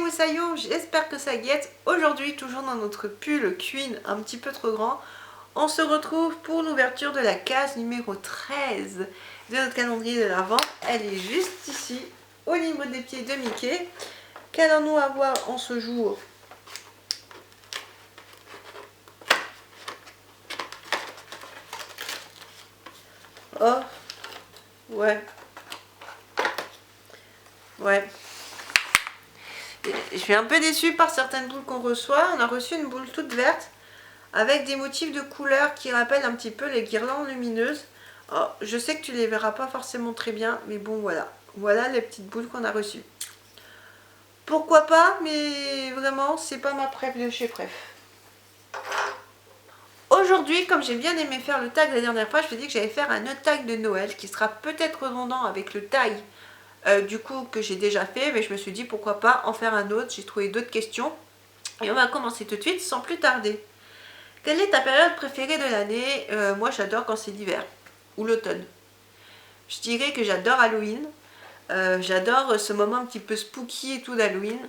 moussaillons, j'espère que ça guette. Aujourd'hui, toujours dans notre pull Queen un petit peu trop grand, on se retrouve pour l'ouverture de la case numéro 13 de notre calendrier de l'Avent. Elle est juste ici, au niveau des pieds de Mickey. Qu'allons-nous avoir en ce jour? Oh, ouais. Je suis un peu déçue par certaines boules qu'on reçoit. On a reçu une boule toute verte avec des motifs de couleurs qui rappellent un petit peu les guirlandes lumineuses. Oh, je sais que tu les verras pas forcément très bien, mais bon voilà. Voilà les petites boules qu'on a reçues. Pourquoi pas, mais vraiment c'est pas ma préf de chez préf. Aujourd'hui, comme j'ai bien aimé faire le tag la dernière fois, je me suis dit que j'allais faire un autre tag de Noël qui sera peut-être redondant avec le tag du coup que j'ai déjà fait, mais je me suis dit pourquoi pas en faire un autre. J'ai trouvé d'autres questions et on va commencer tout de suite sans plus tarder. Quelle est ta période préférée de l'année? Moi j'adore quand c'est l'hiver ou l'automne. Je dirais que j'adore Halloween. J'adore ce moment un petit peu spooky et tout d'Halloween.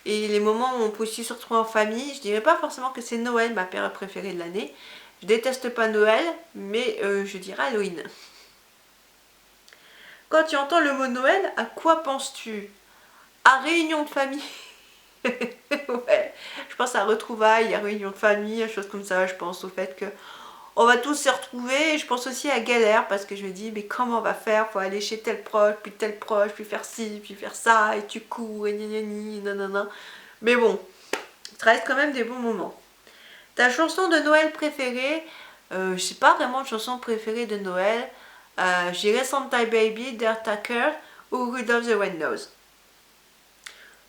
Et les moments où on peut aussi se retrouver en famille. Je dirais pas forcément que c'est Noël ma période préférée de l'année. Je déteste pas Noël, mais je dirais Halloween. Quand tu entends le mot Noël, à quoi penses-tu? À réunion de famille. Ouais, je pense à retrouvailles, à réunion de famille, à choses comme ça. Je pense au fait que on va tous se retrouver. Et je pense aussi à galère parce que je me dis mais comment on va faire? Faut aller chez tel proche, puis faire ci, puis faire ça, et tu cours, et gna gna gna, nanana. Mais bon, ça reste quand même des bons moments. Ta chanson de Noël préférée? Je sais pas vraiment de chanson préférée de Noël. Je dirais Santa Baby d'Art Tucker ou Rudolph the Red-Nosed.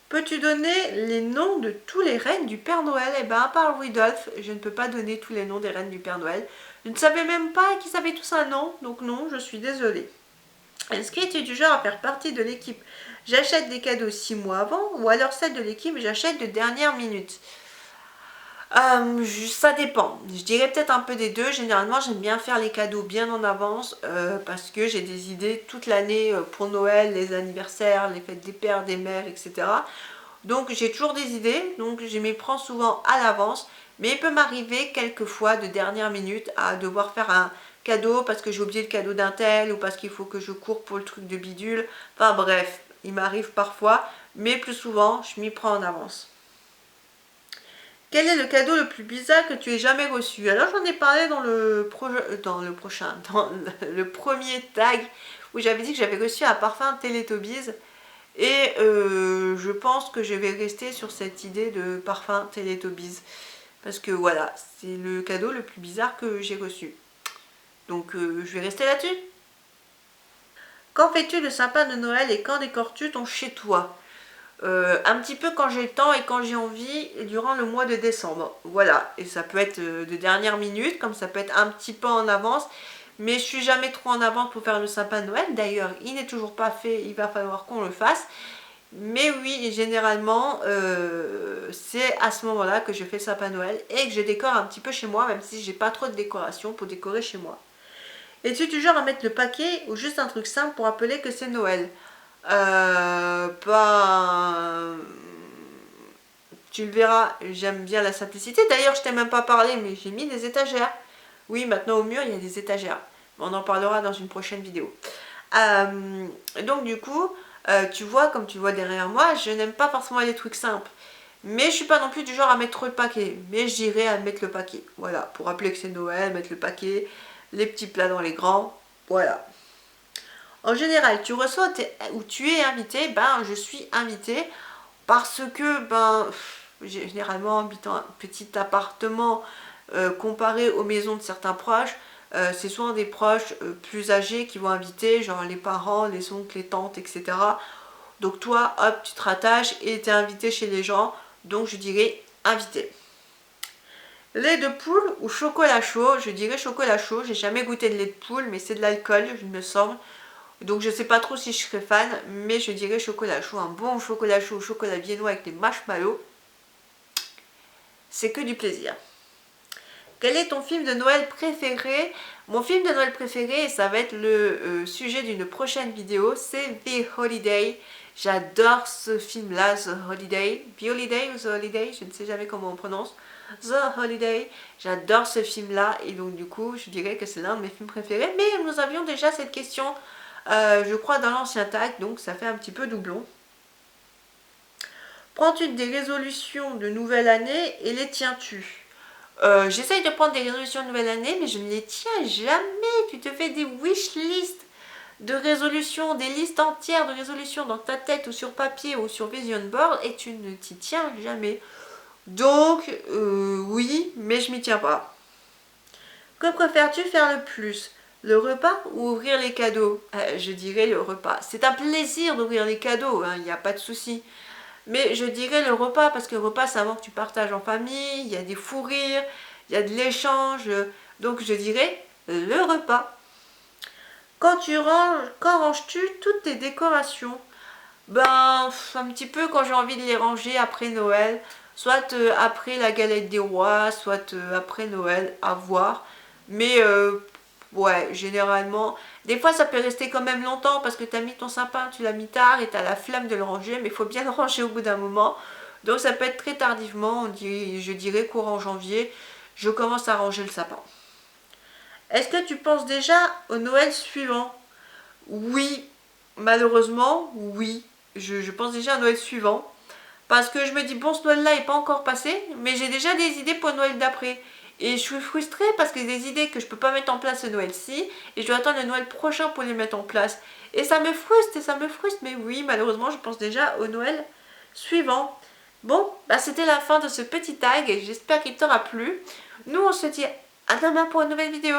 Peux-tu donner les noms de tous les reines du Père Noël? Eh bien, à part Rudolph, je ne peux pas donner tous les noms des reines du Père Noël. Je ne savais même pas qu'ils avaient tous un nom, donc non, je suis désolée. Est-ce que tu es du genre à faire partie de l'équipe j'achète des cadeaux 6 mois avant, ou alors celle de l'équipe j'achète de dernière minute? Ça dépend. Je dirais peut-être un peu des deux. Généralement, j'aime bien faire les cadeaux bien en avance parce que j'ai des idées toute l'année pour Noël, les anniversaires, les fêtes des pères, des mères, etc. Donc j'ai toujours des idées, donc je m'y prends souvent à l'avance. Mais il peut m'arriver quelquefois de dernière minute à devoir faire un cadeau parce que j'ai oublié le cadeau d'un tel ou parce qu'il faut que je cours pour le truc de bidule. Enfin bref, il m'arrive parfois, mais plus souvent, je m'y prends en avance. Quel est le cadeau le plus bizarre que tu aies jamais reçu? Alors j'en ai parlé dans le premier tag où j'avais dit que j'avais reçu un parfum Teletubbies et je pense que je vais rester sur cette idée de parfum Teletubbies parce que voilà, c'est le cadeau le plus bizarre que j'ai reçu. Donc je vais rester là-dessus. Quand fais-tu le sapin de Noël et quand décores-tu ton chez toi? Un petit peu quand j'ai le temps et quand j'ai envie durant le mois de décembre. Voilà, et ça peut être de dernière minute, comme ça peut être un petit peu en avance, mais je suis jamais trop en avance pour faire le sapin de Noël. D'ailleurs, il n'est toujours pas fait, il va falloir qu'on le fasse. Mais oui, généralement, c'est à ce moment-là que je fais le sapin de Noël et que je décore un petit peu chez moi, même si j'ai pas trop de décoration pour décorer chez moi. Es-tu du genre à mettre le paquet ou juste un truc simple pour rappeler que c'est Noël? Pas... Tu le verras, j'aime bien la simplicité. D'ailleurs, je t'ai même pas parlé, mais j'ai mis des étagères. Oui, maintenant au mur, il y a des étagères. On en parlera dans une prochaine vidéo. Donc du coup, tu vois, comme tu vois derrière moi, je n'aime pas forcément les trucs simples. Mais je suis pas non plus du genre à mettre trop le paquet. Mais j'irai à mettre le paquet. Voilà, pour rappeler que c'est Noël, mettre le paquet, les petits plats dans les grands. Voilà. En général, tu reçois ou tu es invité, ben je suis invitée parce que ben généralement habitant un petit appartement comparé aux maisons de certains proches, c'est souvent des proches plus âgés qui vont inviter, genre les parents, les oncles, les tantes, etc. Donc toi, hop, tu te rattaches et tu es invité chez les gens, donc je dirais invité. Lait de poule ou chocolat chaud? Je dirais chocolat chaud, j'ai jamais goûté de lait de poule, mais c'est de l'alcool, il me semble. Donc je sais pas trop si je serais fan, mais je dirais chocolat chaud. Un bon chocolat chaud, chocolat viennois avec des marshmallows, c'est que du plaisir. Quel est ton film de Noël préféré? Mon film de Noël préféré, et ça va être le sujet d'une prochaine vidéo, c'est The Holiday. J'adore ce film-là, The Holiday. The Holiday ou The Holiday, je ne sais jamais comment on prononce. The Holiday. J'adore ce film-là et donc du coup, je dirais que c'est l'un de mes films préférés. Mais nous avions déjà cette question, je crois, dans l'ancien tag, donc ça fait un petit peu doublon. Prends-tu des résolutions de nouvelle année et les tiens-tu? J'essaye de prendre des résolutions de nouvelle année, mais je ne les tiens jamais. Tu te fais des wish lists de résolutions, des listes entières de résolutions dans ta tête ou sur papier ou sur vision board et tu ne t'y tiens jamais. Donc, oui, mais je m'y tiens pas. Que préfères-tu faire le plus? Le repas ou ouvrir les cadeaux? Je dirais le repas. C'est un plaisir d'ouvrir les cadeaux, il n'y a pas de souci. Mais je dirais le repas, parce que le repas, c'est un moment que tu partages en famille, il y a des fous rires, il y a de l'échange. Donc je dirais le repas. Quand ranges-tu toutes tes décorations? Ben, un petit peu quand j'ai envie de les ranger après Noël. Soit après la galette des rois, soit après Noël, à voir. Mais ouais, généralement, des fois ça peut rester quand même longtemps parce que tu as mis ton sapin, tu l'as mis tard et tu as la flemme de le ranger, mais il faut bien le ranger au bout d'un moment. Donc ça peut être très tardivement, je dirais courant janvier, je commence à ranger le sapin. Est-ce que tu penses déjà au Noël suivant? Oui, malheureusement, oui. Je pense déjà à Noël suivant. Parce que je me dis, bon, ce Noël-là n'est pas encore passé, mais j'ai déjà des idées pour le Noël d'après. Et je suis frustrée parce que des idées que je peux pas mettre en place ce Noël-ci, et je dois attendre le Noël prochain pour les mettre en place. Et ça me frustre, mais oui, malheureusement, je pense déjà au Noël suivant. Bon, bah c'était la fin de ce petit tag, et j'espère qu'il t'aura plu. Nous, on se dit à demain pour une nouvelle vidéo.